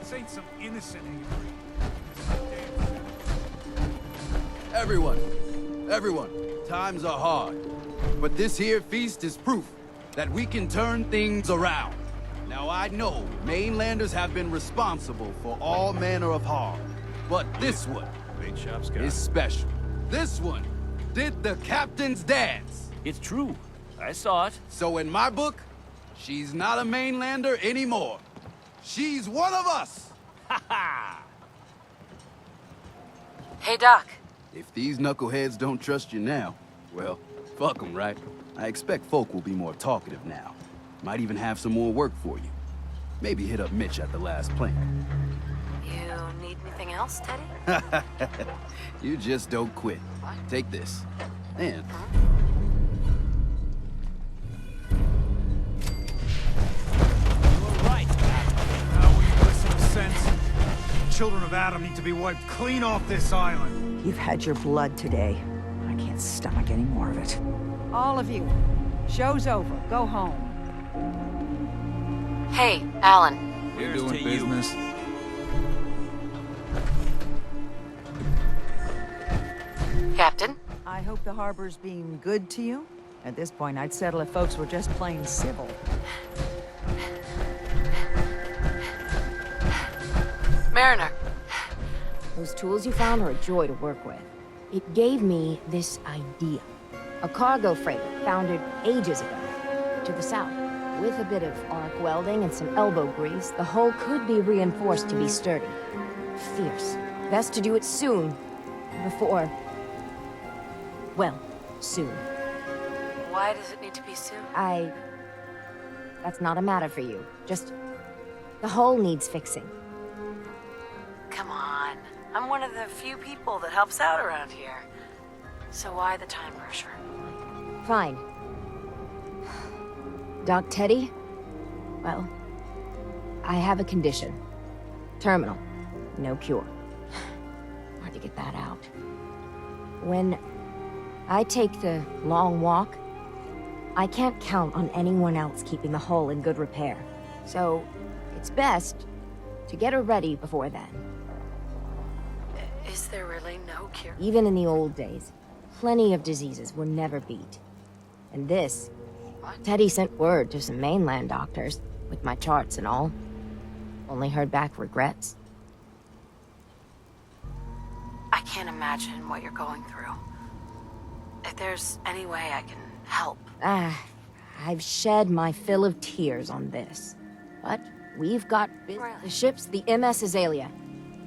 This ain't some innocent Everyone, times are hard. But this here feast is proof that we can turn things around. Now I know mainlanders have been responsible for all manner of harm, but this one is special. This one did the captain's dance. It's true. I saw it. So in my book, she's not a mainlander anymore. She's one of us! Ha ha! Hey, Doc. If these knuckleheads don't trust you now, well, fuck them, right? I expect folk will be more talkative now. Might even have some more work for you. Maybe hit up Mitch at the last plant. You need anything else, Teddy? You just don't quit. Take this. And... You're right. Now will you listen to sense? Children of Adam need to be wiped clean off this island. You've had your blood today. I can't stomach any more of it. All of you, show's over. Go home. Hey, Alan. We're doing business. Captain? I hope the harbor's being good to you. At this point, I'd settle if folks were just plain civil. Mariner. Those tools you found are a joy to work with. It gave me this idea. A cargo freighter founded ages ago, to the south. With a bit of arc welding and some elbow grease, the hull could be reinforced to be sturdy. Fierce. Best to do it soon. Before... well, soon. Why does it need to be soon? That's not a matter for you. Just... the hull needs fixing. Come on. I'm one of the few people that helps out around here. So why the time pressure? Fine. Doc Teddy? Well, I have a condition. Terminal. No cure. Hard to get that out. When I take the long walk, I can't count on anyone else keeping the hull in good repair. So, it's best to get her ready before then. Is there really no cure? Even in the old days, plenty of diseases were never beat. And this... What? Teddy sent word to some mainland doctors, with my charts and all. Only heard back regrets. I can't imagine what you're going through. If there's any way I can help. I've shed my fill of tears on this. But we've got Really? the ship's the MS Azalea.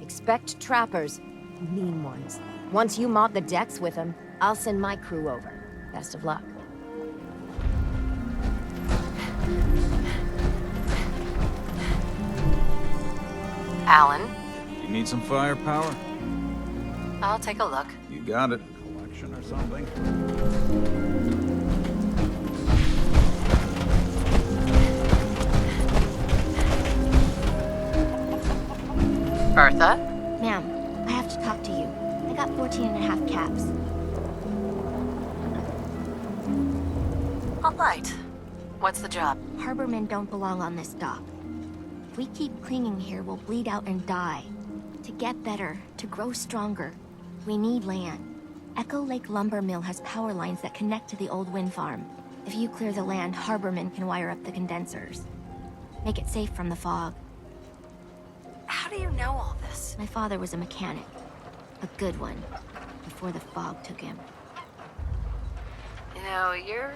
Expect trappers, mean ones. Once you mop the decks with them, I'll send my crew over. Best of luck. Alan, You need some firepower? I'll take a look. You got it. Collection or something? Bertha? Ma'am, I have to talk to you. I got 14 and a half caps. All right. What's the job? Harbormen don't belong on this dock. If we keep clinging here, we'll bleed out and die. To get better, to grow stronger, we need land. Echo Lake Lumber Mill has power lines that connect to the old wind farm. If you clear the land, Harbormen can wire up the condensers. Make it safe from the fog. How do you know all this? My father was a mechanic. A good one. Before the fog took him. You know, you're...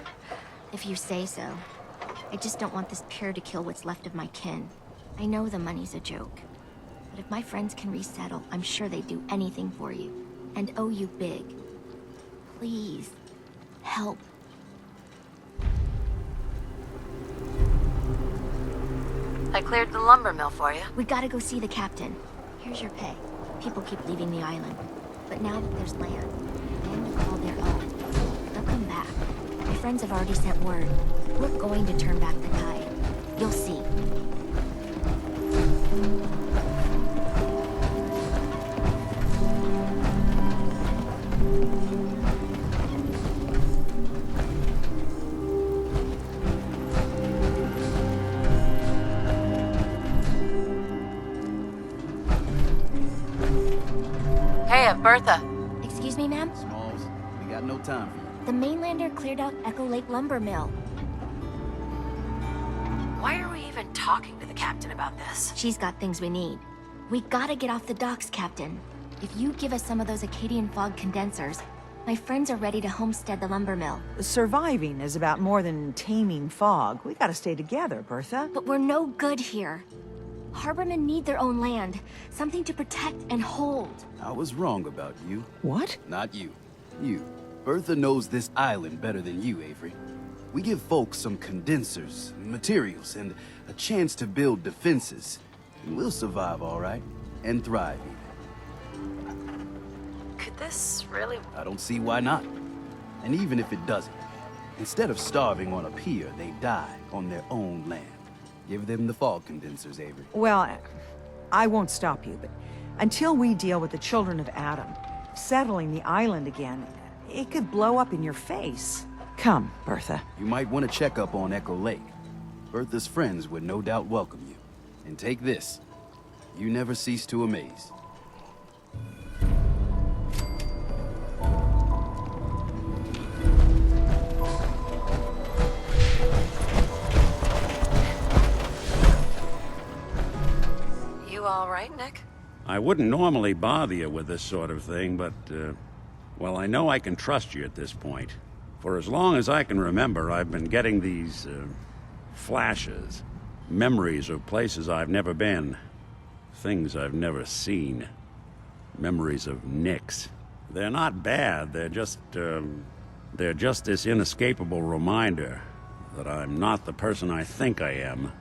If you say so. I just don't want this pier to kill what's left of my kin. I know the money's a joke. But if my friends can resettle, I'm sure they'd do anything for you. And owe you big. Please. Help. I cleared the lumber mill for you. We gotta go see the captain. Here's your pay. People keep leaving the island. But now that there's land is all their own. They'll come back. My friends have already sent word. We're going to turn back the tide. You'll see. Freya, Bertha. Excuse me, ma'am? Smalls, we got no time for you. The mainlander cleared out Echo Lake Lumber Mill. Why are we even talking to the captain about this? She's got things we need. We gotta get off the docks, Captain. If you give us some of those Acadian fog condensers, my friends are ready to homestead the lumber mill. Surviving is about more than taming fog. We gotta stay together, Bertha. But we're no good here. Harbormen need their own land, something to protect and hold. I was wrong about you. What? Not you. You. Bertha knows this island better than you, Avery. We give folks some condensers, materials, and a chance to build defenses. And we'll survive all right, and thrive even. Could this really... I don't see why not. And even if it doesn't, instead of starving on a pier, they die on their own land. Give them the fog condensers, Avery. Well, I won't stop you, but until we deal with the children of Adam, settling the island again, it could blow up in your face. Come, Bertha. You might want to check up on Echo Lake. Bertha's friends would no doubt welcome you. And take this. You never cease to amaze. You all right, Nick? I wouldn't normally bother you with this sort of thing, but, well, I know I can trust you at this point. For as long as I can remember, I've been getting these, flashes. Memories of places I've never been. Things I've never seen. Memories of Nicks. They're not bad, they're just this inescapable reminder that I'm not the person I think I am.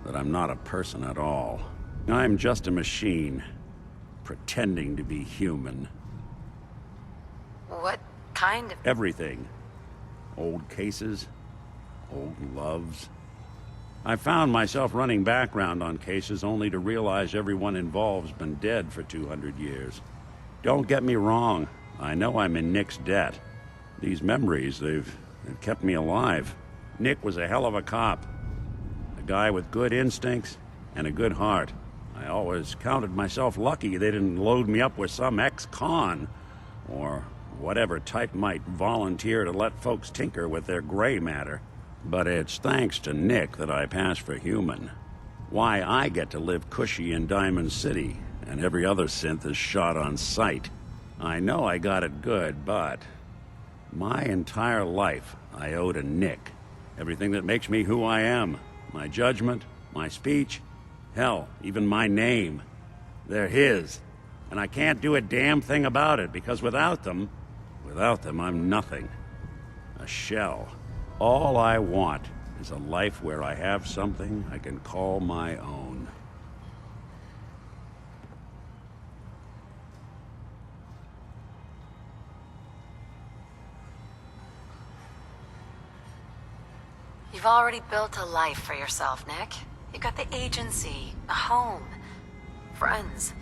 That I'm not a person at all. I'm just a machine, pretending to be human. What kind of... Everything. Old cases, old loves. I found myself running background on cases only to realize everyone involved's been dead for 200 years. Don't get me wrong, I know I'm in Nick's debt. These memories, they've kept me alive. Nick was a hell of a cop. A guy with good instincts and a good heart. I always counted myself lucky they didn't load me up with some ex-con, or whatever type might volunteer to let folks tinker with their gray matter. But it's thanks to Nick that I pass for human. Why I get to live cushy in Diamond City, and every other synth is shot on sight. I know I got it good, but my entire life I owe to Nick. Everything that makes me who I am. My judgment, my speech, hell, even my name. They're his. And I can't do a damn thing about it, because without them, I'm nothing. A shell. All I want is a life where I have something I can call my own. You've already built a life for yourself, Nick. You got the agency, a home, friends.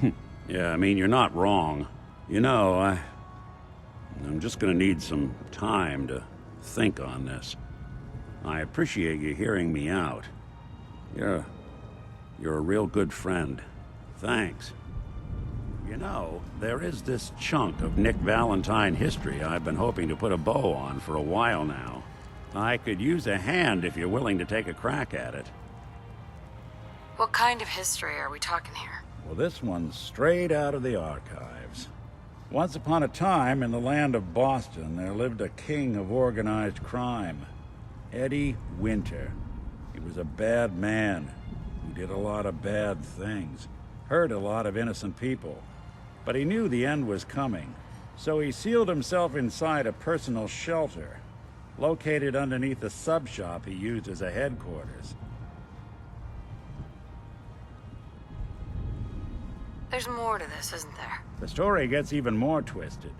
Yeah, I mean, you're not wrong. You know, I'm just gonna need some time to think on this. I appreciate you hearing me out. You're a real good friend. Thanks. You know, there is this chunk of Nick Valentine history I've been hoping to put a bow on for a while now. I could use a hand if you're willing to take a crack at it. What kind of history are we talking here? Well, this one's straight out of the archives. Once upon a time, in the land of Boston, there lived a king of organized crime. Eddie Winter. He was a bad man who did a lot of bad things. Hurt a lot of innocent people. But he knew the end was coming. So he sealed himself inside a personal shelter, located underneath a sub-shop he used as a headquarters. There's more to this, isn't there? The story gets even more twisted.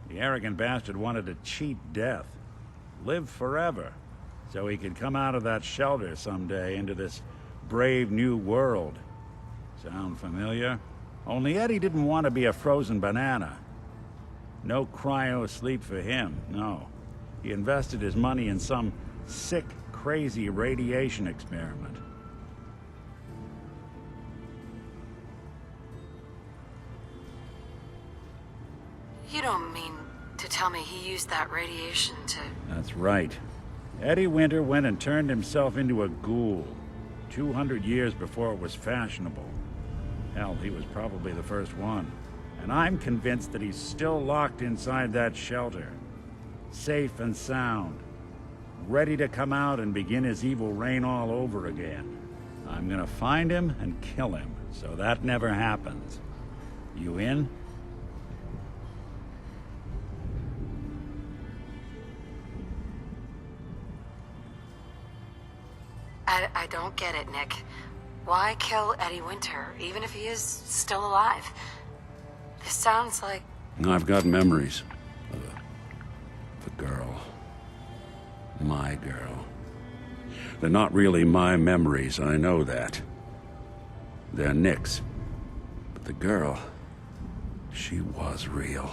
The arrogant bastard wanted to cheat death, live forever, so he could come out of that shelter someday into this brave new world. Sound familiar? Only Eddie didn't want to be a frozen banana. No cryo sleep for him, no. He invested his money in some sick, crazy radiation experiment. tell me he used that radiation to... That's right. Eddie Winter went and turned himself into a ghoul 200 years before it was fashionable. Hell, he was probably the first one. And I'm convinced that he's still locked inside that shelter. Safe and sound. Ready to come out and begin his evil reign all over again. I'm gonna find him and kill him, so that never happens. You in? I don't get it, Nick. Why kill Eddie Winter, even if he is still alive? This sounds like... I've got memories of the girl. My girl. They're not really my memories, I know that. They're Nick's. But the girl, she was real.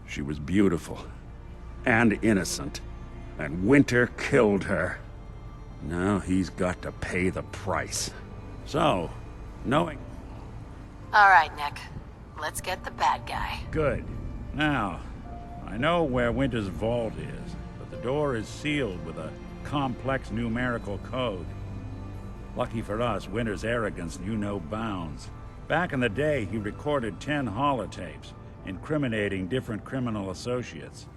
She was beautiful and innocent, and Winter killed her. Now he's got to pay the price. So, knowing... All right, Nick. Let's get the bad guy. Good. Now, I know where Winter's vault is, but the door is sealed with a complex numerical code. Lucky for us, Winter's arrogance knew no bounds. Back in the day, he recorded 10 holotapes, incriminating different criminal associates.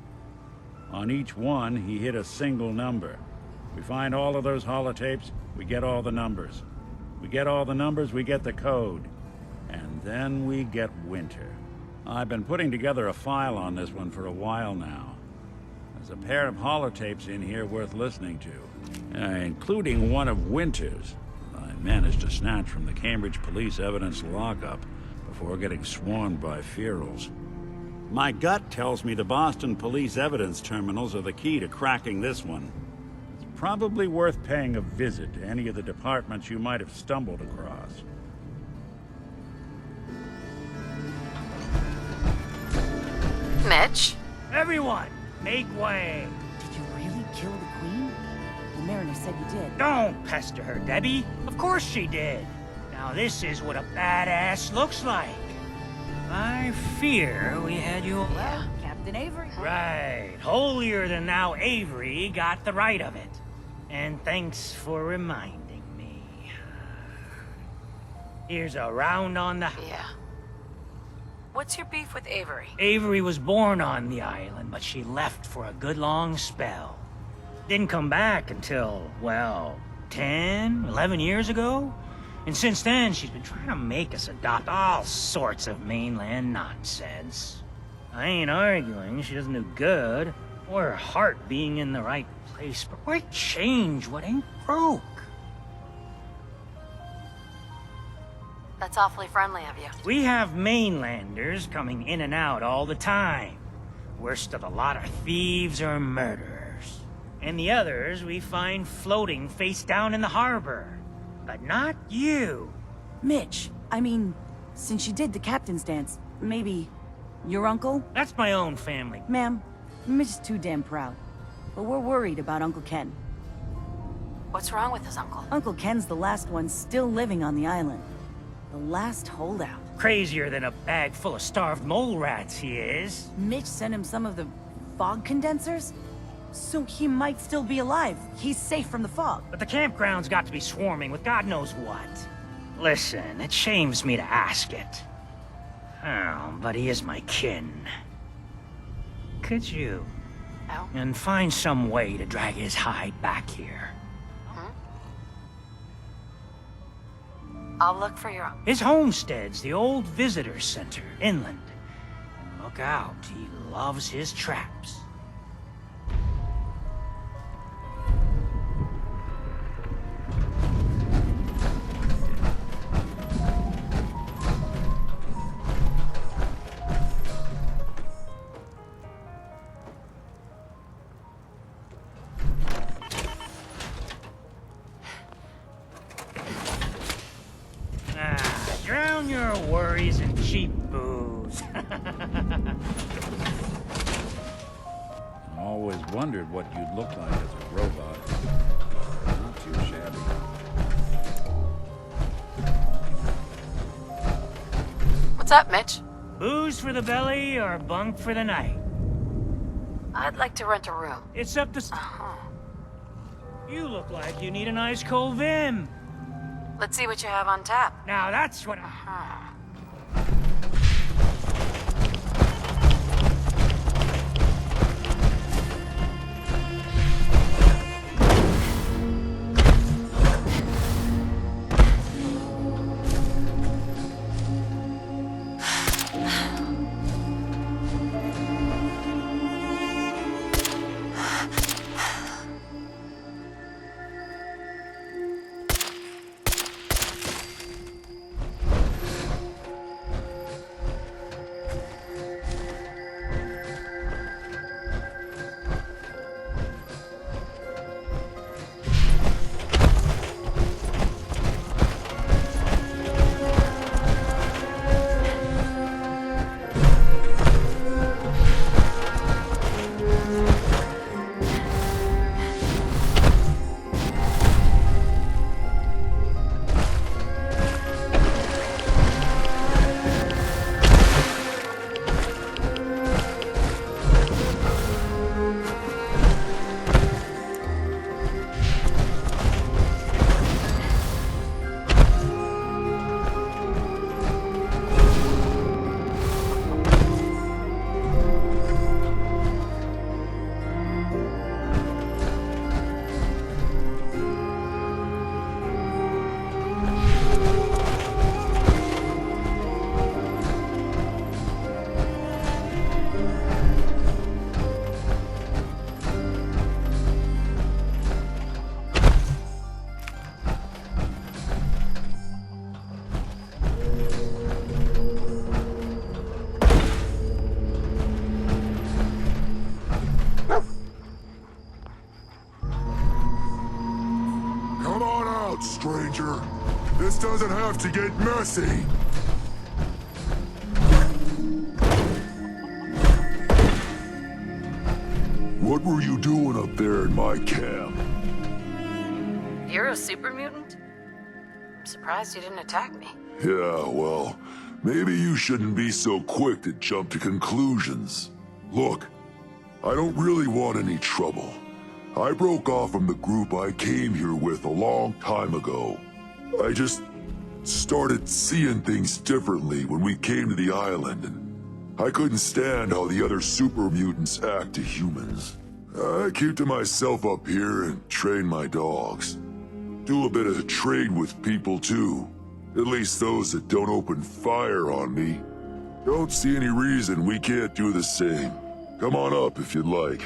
On each one, he hit a single number. We find all of those holotapes, we get all the numbers. We get all the numbers, we get the code. And then we get Winter. I've been putting together a file on this one for a while now. There's a pair of holotapes in here worth listening to, including one of Winter's. I managed to snatch from the Cambridge Police Evidence lockup before getting swarmed by ferals. My gut tells me the Boston Police Evidence terminals are the key to cracking this one. Probably worth paying a visit to any of the departments you might have stumbled across. Mitch? Everyone, make way. Did you really kill the Queen? The Mariner said you did. Don't pester her, Debbie. Of course she did. Now this is what a badass looks like. I fear we had you... Well, Captain Avery. Right. Holier than thou Avery got the right of it. And thanks for reminding me. Here's a round on the... Yeah. What's your beef with Avery? Avery was born on the island, but she left for a good long spell. Didn't come back until, well, 10, 11 years ago? And since then, she's been trying to make us adopt all sorts of mainland nonsense. I ain't arguing she doesn't do good, or her heart being in the right place, but why change what ain't broke? That's awfully friendly of you. We have mainlanders coming in and out all the time. Worst of the lot are thieves or murderers. And the others we find floating face down in the harbor. But not you. Mitch, I mean, since you did the captain's dance, maybe your uncle? That's my own family. Ma'am, Mitch is too damn proud. But we're worried about Uncle Ken. What's wrong with his uncle? Uncle Ken's the last one still living on the island. The last holdout. Crazier than a bag full of starved mole rats, he is. Mitch sent him some of the fog condensers? So he might still be alive. He's safe from the fog. But the campground's got to be swarming with God knows what. Listen, it shames me to ask it. Oh, but he is my kin. Could you? Oh? And find some way to drag his hide back here. I'll look for your uncle. His homestead's the old visitor center, inland. Look out, he loves his traps. Drown your worries in cheap booze. I always wondered what you'd look like as a robot. Not too shabby. What's up, Mitch? Booze for the belly or bunk for the night? I'd like to rent a room. It's up to... You look like you need an ice cold Vim. Let's see what you have on tap. Now that's what Come on out, stranger. This doesn't have to get messy. What were you doing up there in my camp? You're a super mutant? I'm surprised you didn't attack me. Yeah, well, maybe you shouldn't be so quick to jump to conclusions. Look, I don't really want any trouble. I broke off from the group I came here with a long time ago. I just started seeing things differently when we came to the island, and I couldn't stand how the other super mutants act to humans. I keep to myself up here and train my dogs. Do a bit of trade with people too. At least those that don't open fire on me. Don't see any reason we can't do the same. Come on up if you'd like.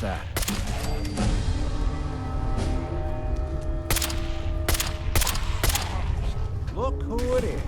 that? Look who it is.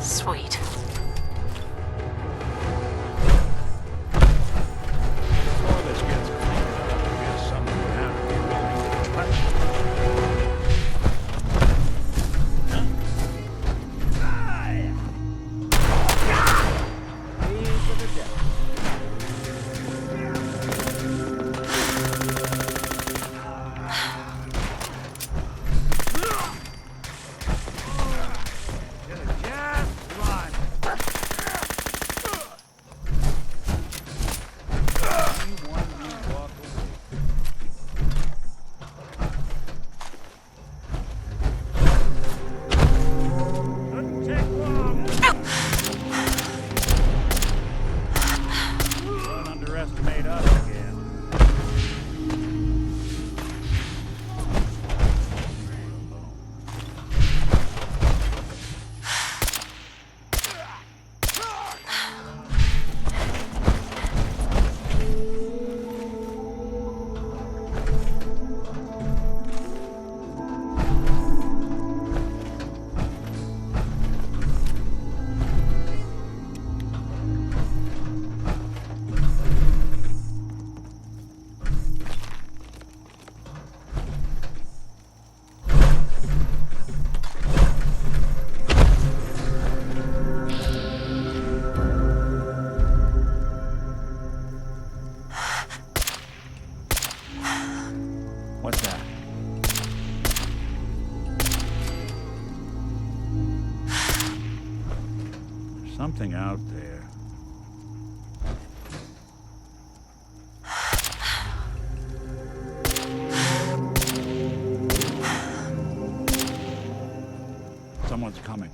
Sweet. Before this gets cleared up, there's something you have to be willing to touch. These are the devils. Don't underestimate us again. What's that? There's something out there. Someone's coming.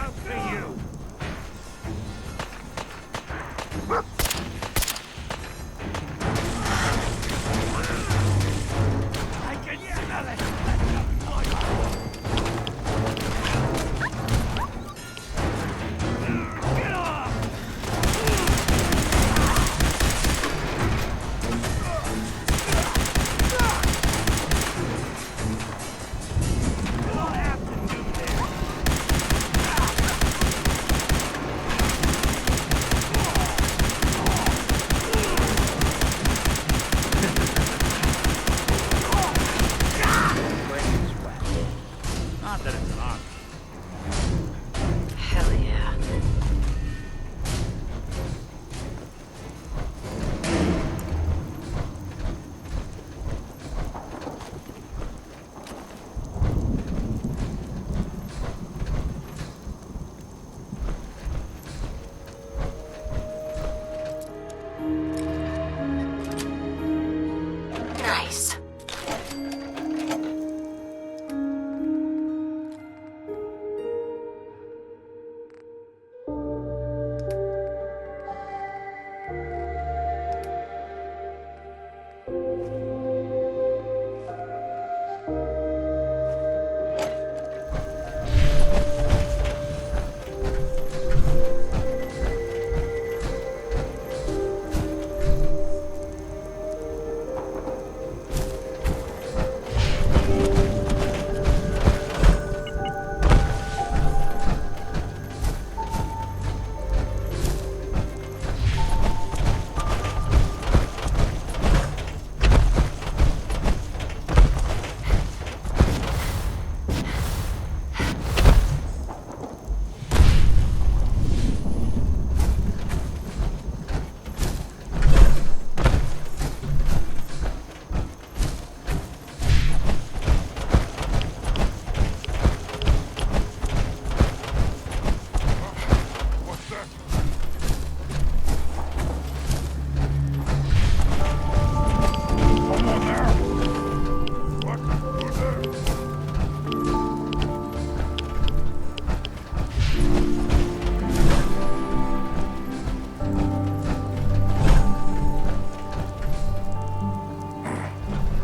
out for you! I can smell it! Get off! Not that it's an option. Hell yeah. Nice.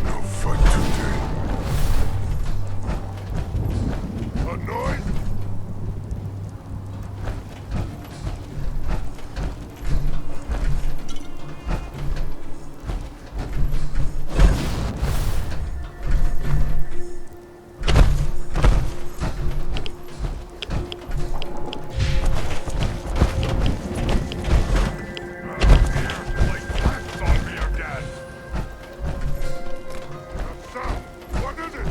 No fight today. Annoyed? What is it?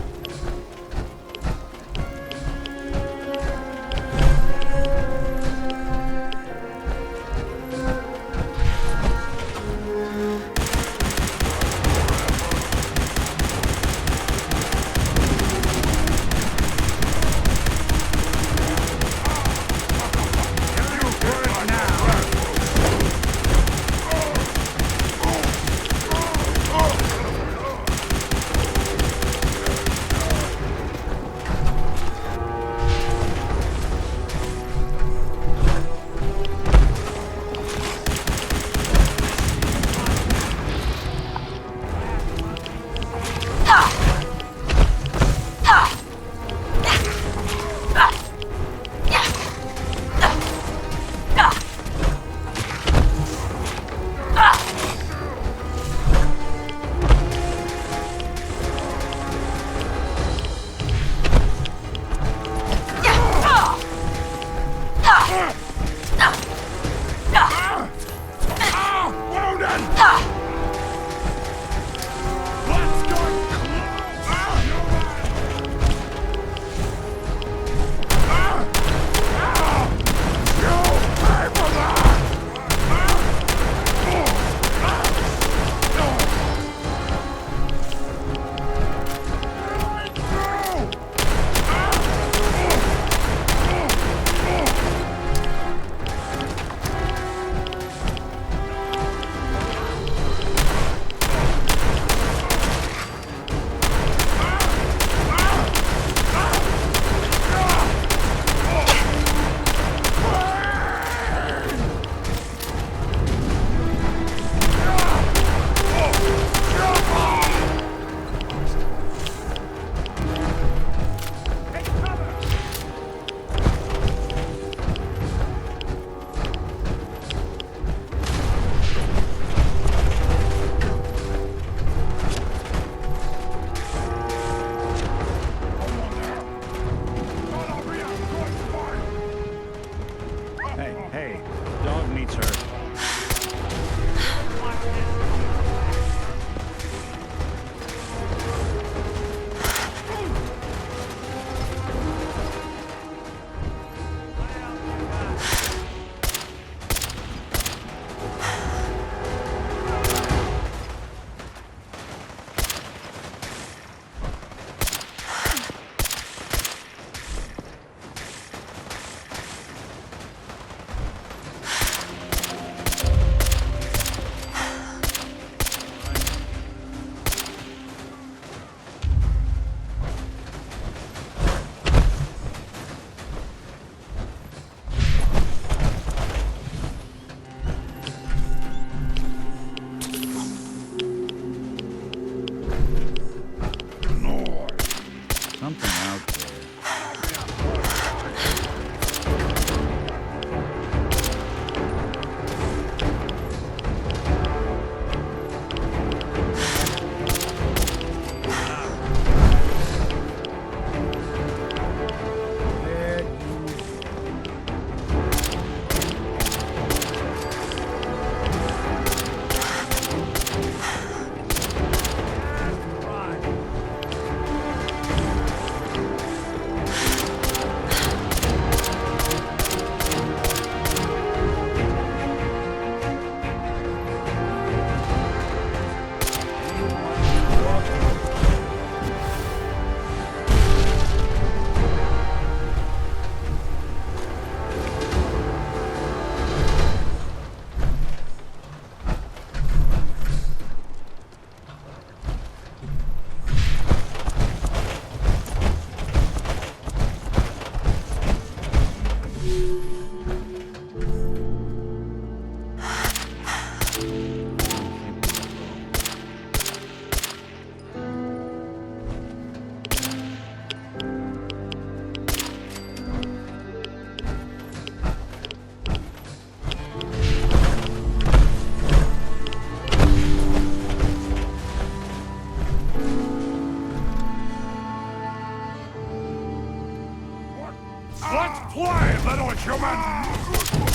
little human!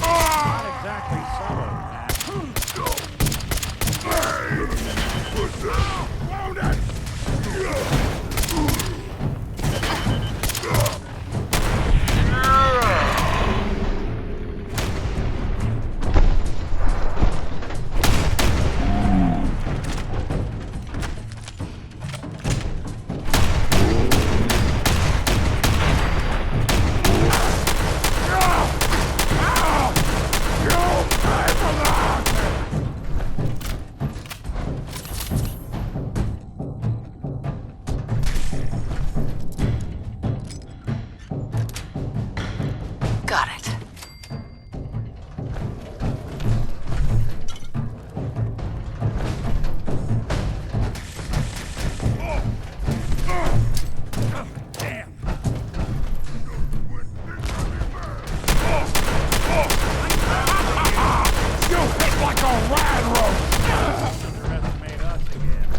Not exactly subtle, Got it. underestimate us again.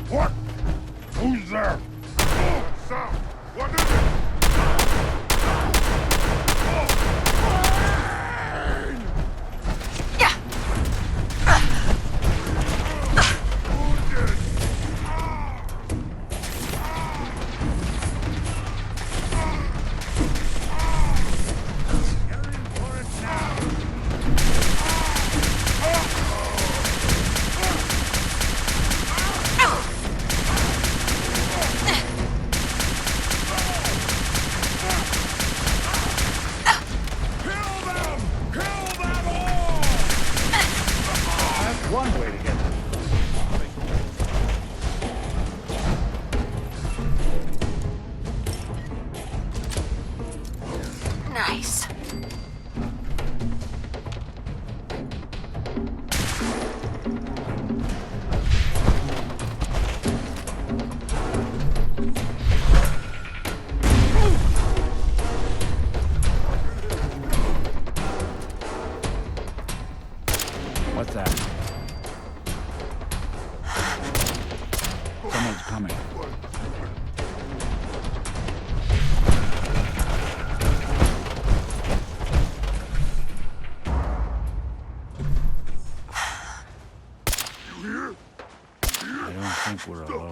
What? Who's there? Oh, Sam! What is it? One way to get them. Nice. What's that? Someone's coming. I don't think we're alone.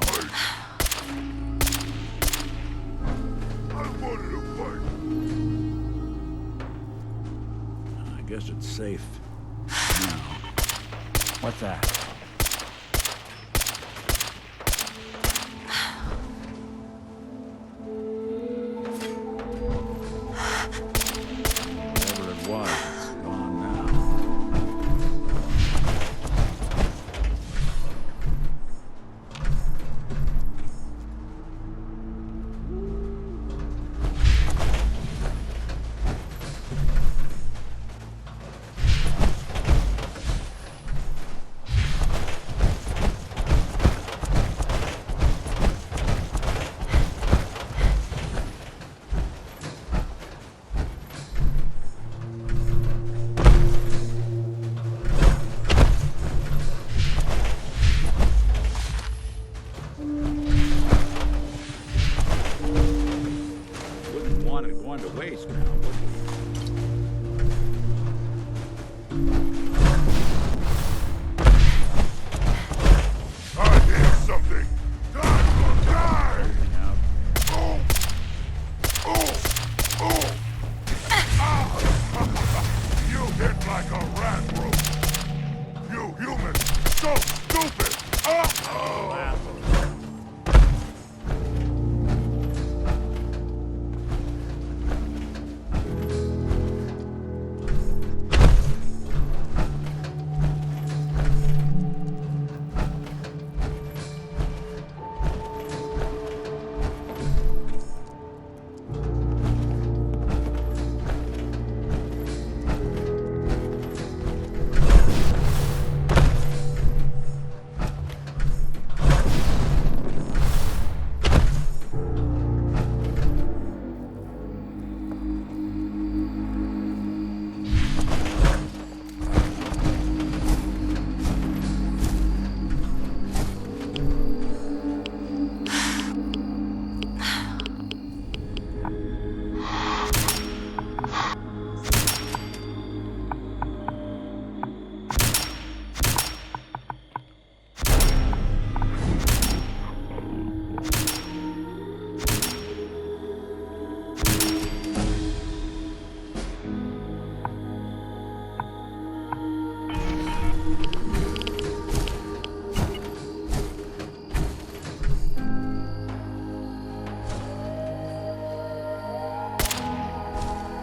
I guess it's safe. now. What's that? Whatever it was, it's gone now. Wouldn't want it going to waste now, would you? I hear something. Time will die. Out. Oh! Oh! Oh! Ah! You hit like a rat rope. You human, so stupid. Ah! Oh!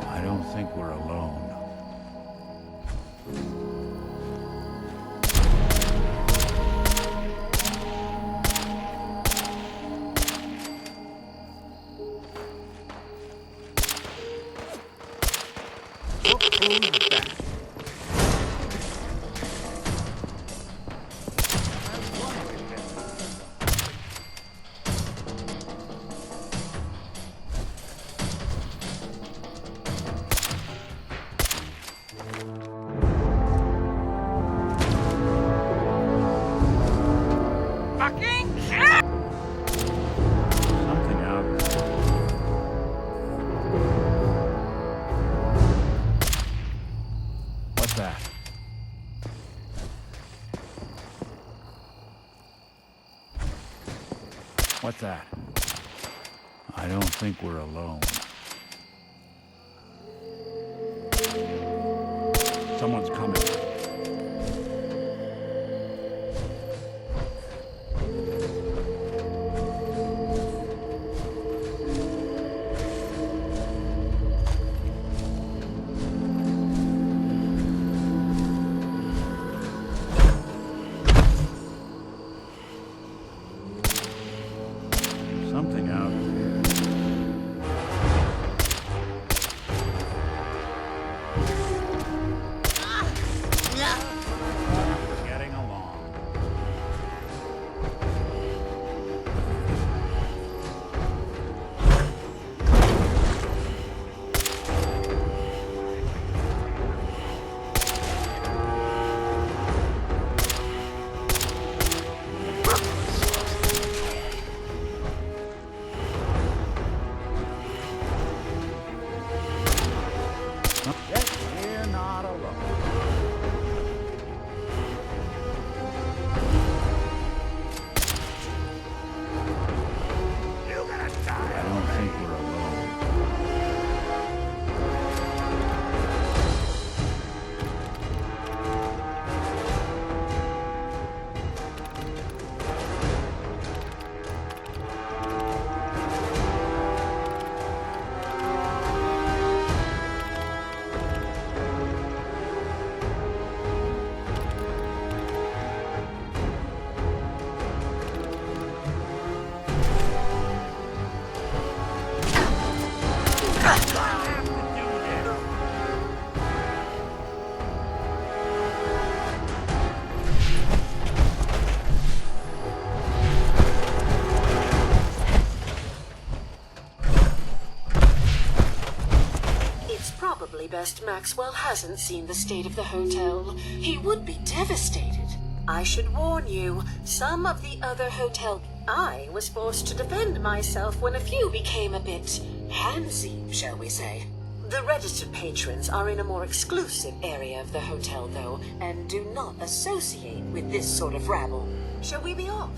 I don't think we're alone. Look who's back. Something out there. What's that? What's that? I don't think we're alone. Someone's coming. Something out there. First, Maxwell hasn't seen the state of the hotel. He would be devastated. I should warn you, some of the other hotel... I was forced to defend myself when a few became a bit handsy, shall we say. The registered patrons are in a more exclusive area of the hotel, though, and do not associate with this sort of rabble. Shall we be off?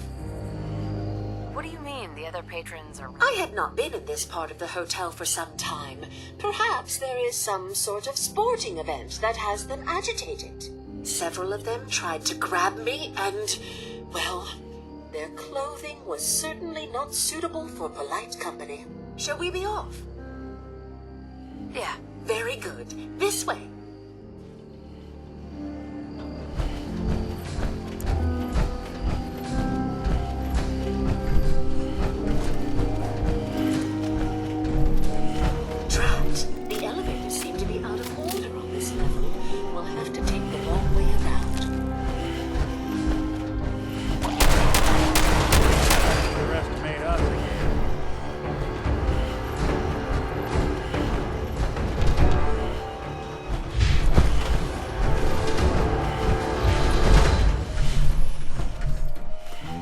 What do you mean, the other patrons are... I had not been in this part of the hotel for some time. Perhaps there is some sort of sporting event that has them agitated. Several of them tried to grab me and, well, their clothing was certainly not suitable for polite company. Shall we be off? Yeah. Very good. This way. Drat. The elevators seem to be out of order on this level. We'll have to take the long way around. Underestimate us again.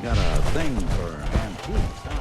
Got a thing for antiques, huh?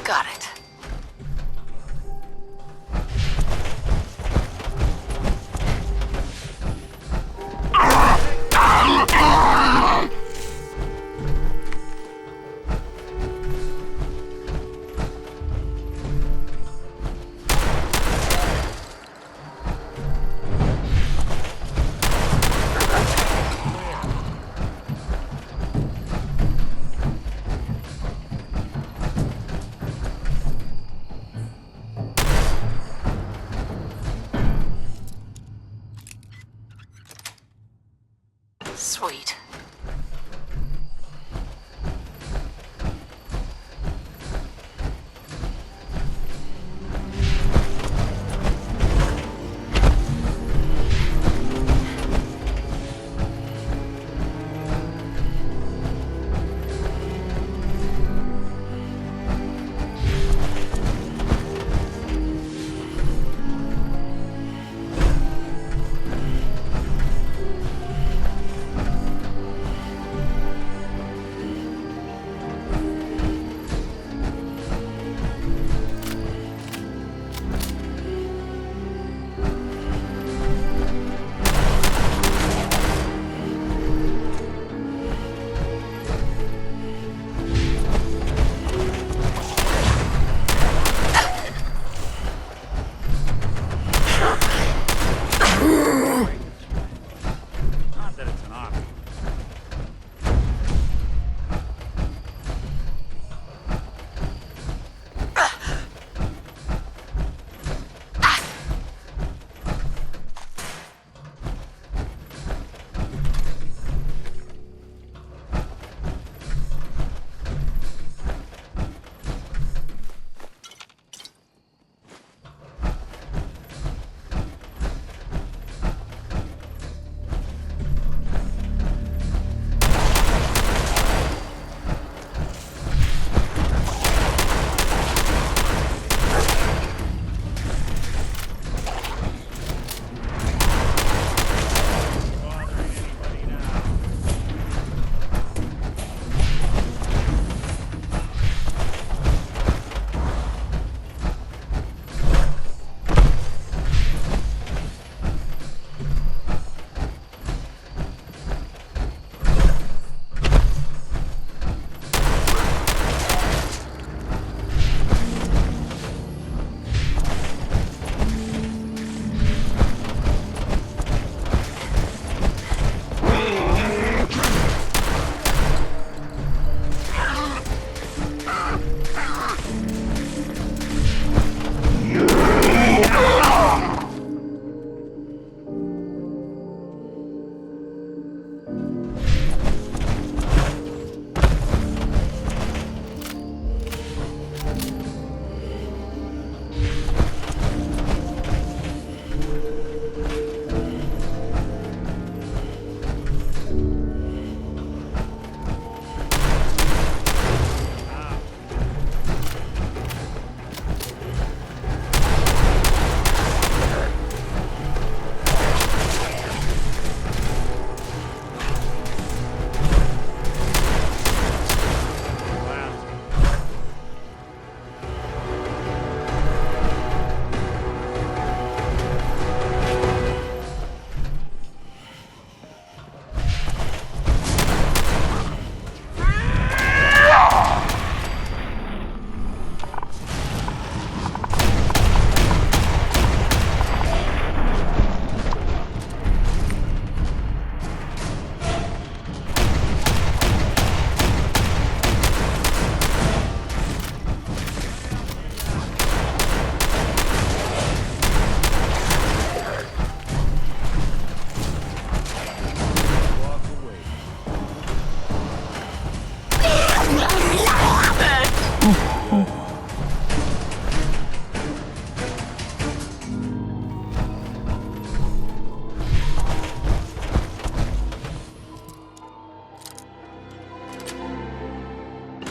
Got it. Sweet.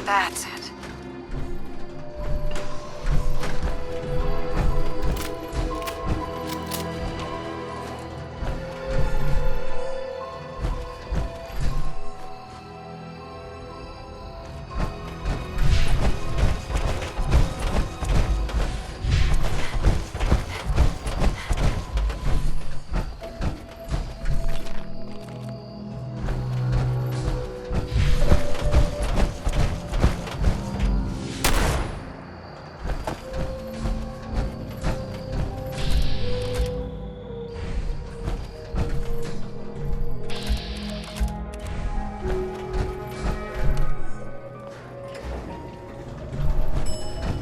That's it.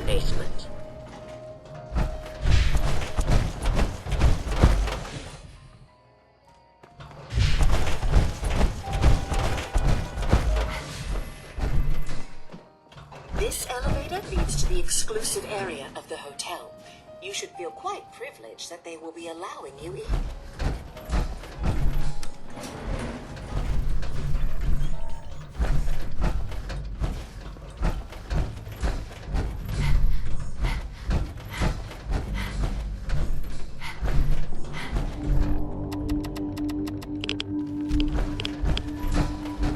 Basement. This elevator leads to the exclusive area of the hotel. You should feel quite privileged that they will be allowing you in.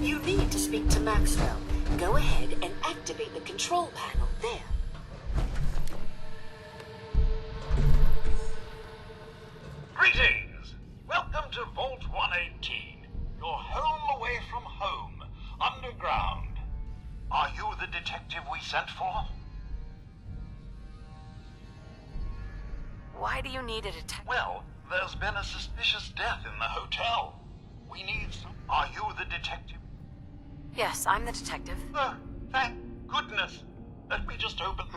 You need to speak to Maxwell. Go ahead and activate the control panel there. Greetings! Welcome to Vault 118. Your home away from home, underground. Are you the detective we sent for? Why do you need a detective? Well, there's been a suspicious death in the hotel. We need some... Are you the detective? Yes, I'm the detective. Oh, thank goodness. Let me just open...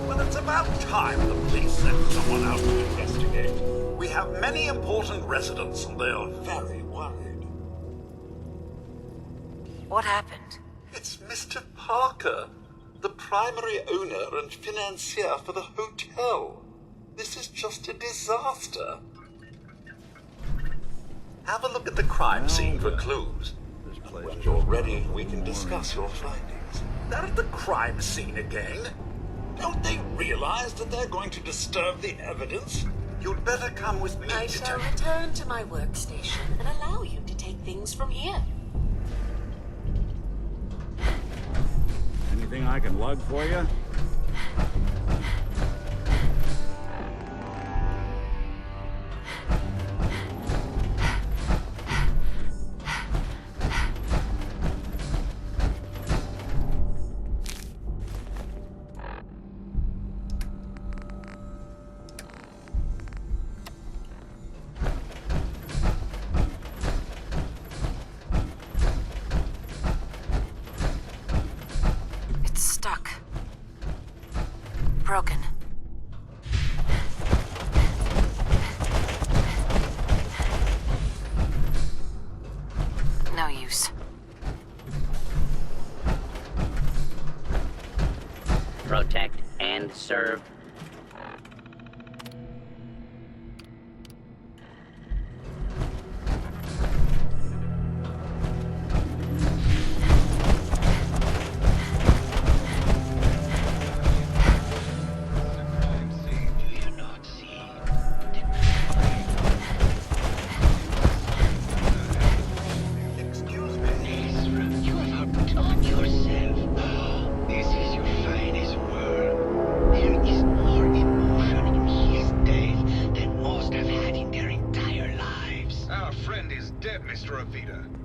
Well, it's about time the police sent someone out to investigate. We have many important residents and they are very worried. What happened? It's Mr. Parker, the primary owner and financier for the hotel. This is just a disaster. Have a look at the crime scene for clues. When you're ready, we can discuss your findings. They're at the crime scene again. Don't they realize that they're going to disturb the evidence? You'd better come with me, I shall return to my workstation and allow you to take things from here. Anything I can lug for you? Broken. No use. Protect and serve.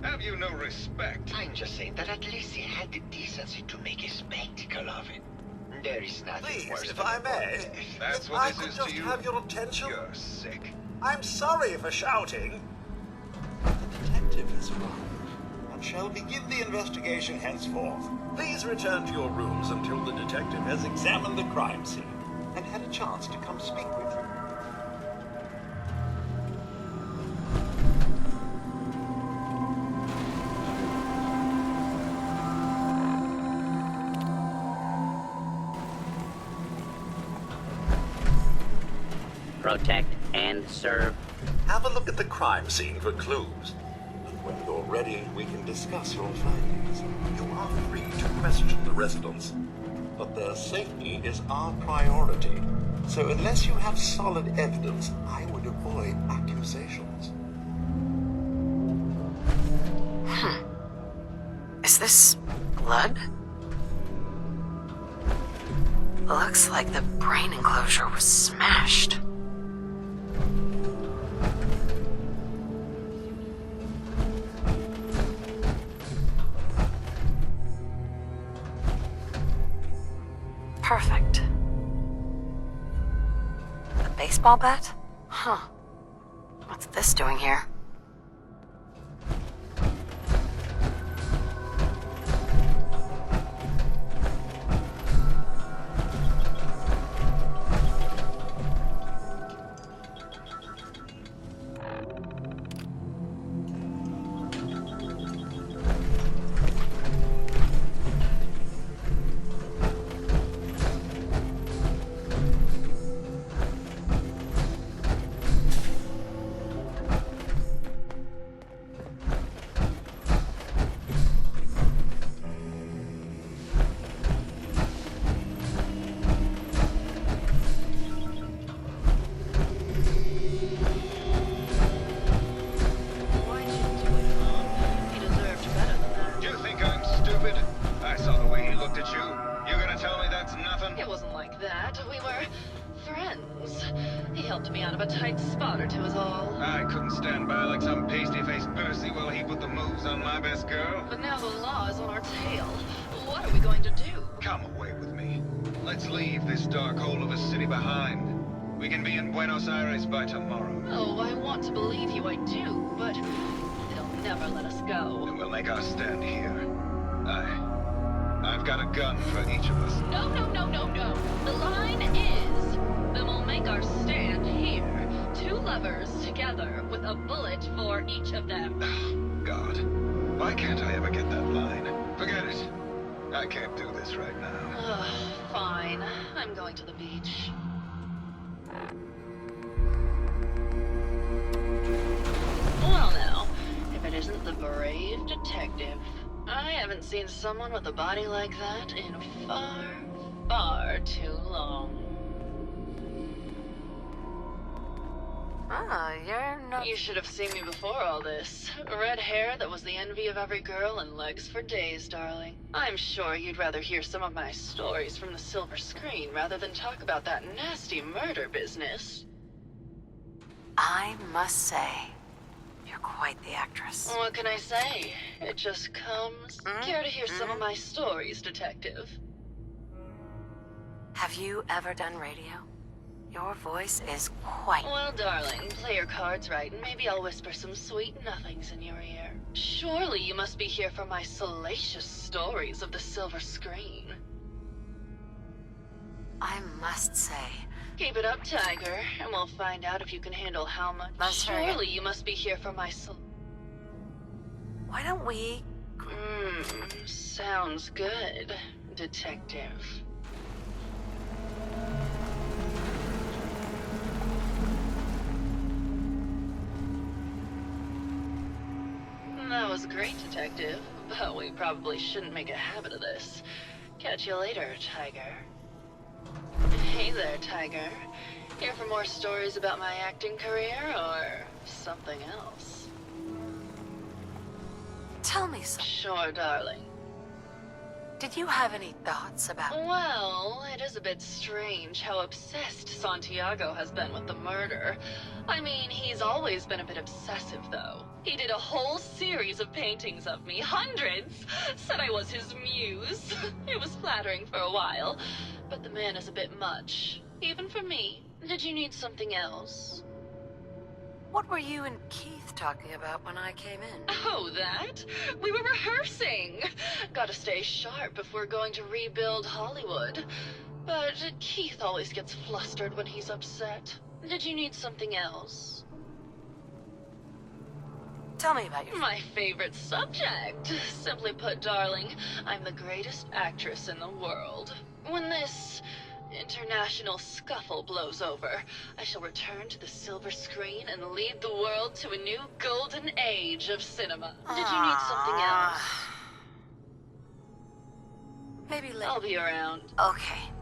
Have you no respect? I'm just saying that at least he had the decency to make a spectacle of it. There is nothing worse If than I may, That's if what I this could is just to you. have your attention. You're sick. I'm sorry for shouting. The detective is wrong, and shall begin the investigation henceforth. Please return to your rooms until the detective has examined the crime scene and had a chance to come speak with you. protect, and serve. Have a look at the crime scene for clues. And when you're ready, we can discuss your findings. You are free to question the residents, but their safety is our priority. So unless you have solid evidence, I would avoid accusations. Is this blood? Looks like the brain enclosure was smashed. Perfect. The baseball bat? Huh. What's this doing here? Someone with a body like that in far, far too long. You're not... You should have seen me before all this. Red hair that was the envy of every girl and legs for days, darling. I'm sure you'd rather hear some of my stories from the silver screen rather than talk about that nasty murder business. I must say, you're quite the actress. What can I say? It just comes. Care to hear some of my stories, detective? Have you ever done radio? Your voice is quite... Well, darling, play your cards right, and maybe I'll whisper some sweet nothings in your ear. Surely you must be here for my salacious stories of the silver screen. I must say... Keep it up, Tiger, and we'll find out if you can handle how much... Surely you must be here for my Why don't we... Sounds good, detective. That was great, detective, but we probably shouldn't make a habit of this. Catch you later, Tiger. Hey there, Tiger. Here for more stories about my acting career, or something else? Tell me something. Sure, darling. Did you have any thoughts about... Well, it is a bit strange how obsessed Santiago has been with the murder. I mean, he's always been a bit obsessive, though. He did a whole series of paintings of me, hundreds, said I was his muse. It was flattering for a while, but the man is a bit much, even for me. Did you need something else? What were you and Keith talking about when I came in? Oh, that? We were rehearsing. Gotta stay sharp if we're going to rebuild Hollywood. But Keith always gets flustered when he's upset. Did you need something else? Tell me about your... My favorite subject. Simply put, darling, I'm the greatest actress in the world. When this international scuffle blows over, I shall return to the silver screen and lead the world to a new golden age of cinema. Did you need something else? Maybe later. I'll be around. Okay.